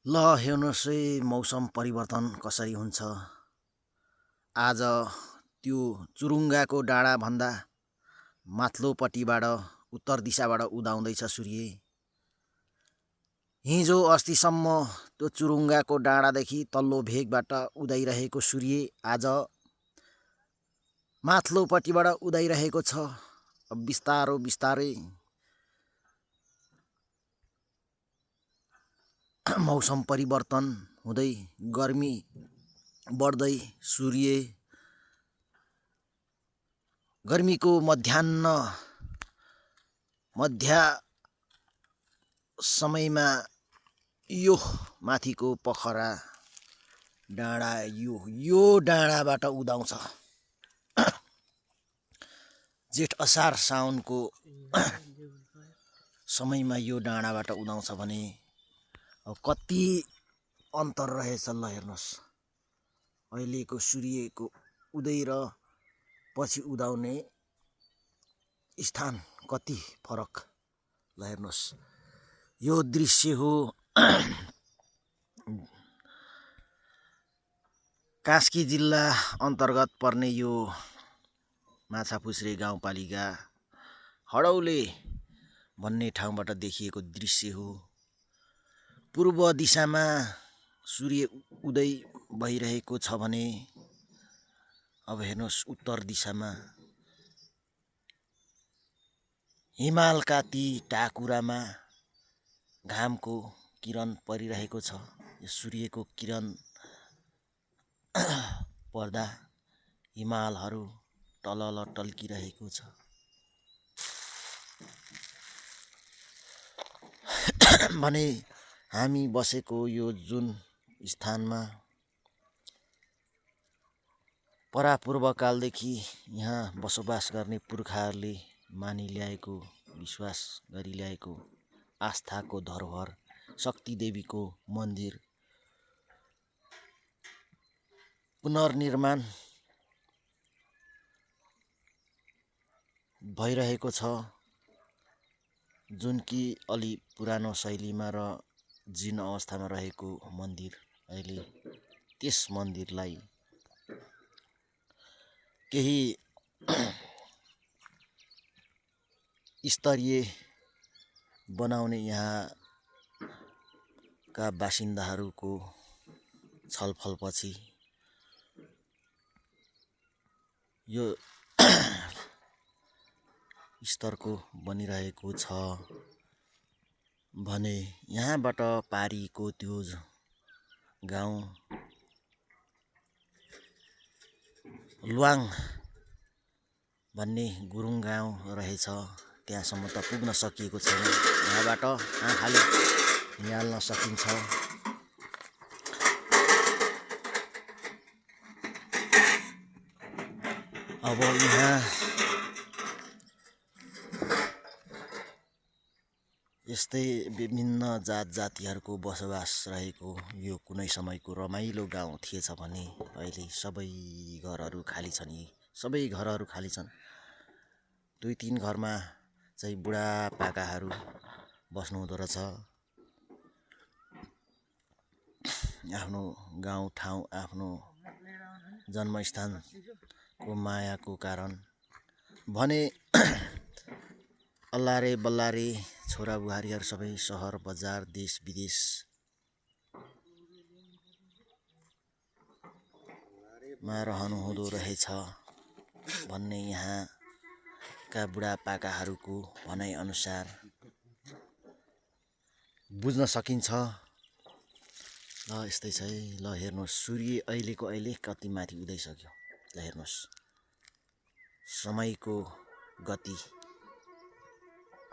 ल हेर्नुहोस् है मौसम परिवर्तन कसरी हुन्छ। आज त्यो चुरुङ्गाको डाँडाभन्दा माथिल्लोपट्टिबाट उत्तर दिशाबाट उदाउँदैछ सूर्य। हिजो अस्तिसम्म त्यो चुरुङ्गाको डाँडादेखि तल्लो भेगबाट उदाइरहेको सूर्य आज माथिल्लोपट्टिबाट उदाइरहेको छ। अब बिस्तारै मौसम परिवर्तन हुँदै गर्मी बढ्दै सूर्य गर्मीको मध्य समयमा यो माथिको पोखरा डाँडा यो डाँडाबाट उदाउँछ। जेठ असार साउनको समयमा यो डाँडाबाट उदाउँछ भने अब कति अन्तर रहेछ ल हेर्नुहोस्। अहिलेको सूर्यको उदय र पछि उदाउने स्थान कति फरक ल हेर्नुहोस्। यो दृश्य हो कास्की जिल्ला अन्तर्गत पर्ने यो माछापुच्छ्रे गाउँपालिका हडौले भन्ने ठाउँबाट देखिएको दृश्य हो। पूर्व दिशामा सूर्य उदय भइरहेको छ भने अब हेर्नुहोस् उत्तर दिशामा हिमालका ती टाकुरामा घामको किरण परिरहेको छ। यो सूर्यको किरण पर्दा हिमालहरू तलल टल्किरहेको छ। भने हामी बसेको यो जुन स्थानमा परापूर्वकालदेखि यहाँ बसोबास गर्ने पुर्खाहरूले मानिल्याएको विश्वास गरिल्याएको आस्थाको धरोहर शक्तिदेवीको मन्दिर पुनर्निर्माण भइरहेको छ। जुन कि अलि पुरानो शैलीमा र जीर्ण अवस्थामा रहेको मन्दिर अहिले त्यस मन्दिरलाई केही स्तरीय बनाउने यहाँका बासिन्दाहरूको छलफलपछि यो स्तरको बनिरहेको छ भने यहाँबाट पारीको त्यो गाउँ लुवाङ भन्ने गुरुङ गाउँ रहेछ त्यहाँसम्म त पुग्न सकिएको छैन। यहाँबाट आँखाले निहाल्न सकिन्छ। अब यहाँ यस्तै विभिन्न जात जातिहरूको बसोबास रहेको यो कुनै समयको रमाइलो गाउँ थिएछ भने अहिले सबै घरहरू खाली छन्। यी सबै घरहरू खाली छन्। 2-3 घरमा चाहिँ बुढापाकाहरू बस्नुहुँदो रहेछ। आफ्नो गाउँठाउँ आफ्नो जन्मस्थानको मायाको कारण भने अल्लारे बल्लारे छोरा बुहारीहरू सबै सहर बजार देश विदेशमा रहनु हुँदो रहेछ भन्ने यहाँका बुढापाकाहरूको भनाइअनुसार बुझ्न सकिन्छ। ल यस्तै छ है। ल हेर्नुहोस् सूर्य अहिलेको अहिले कति माथि उदाइसक्यो। ल हेर्नुहोस् समयको गति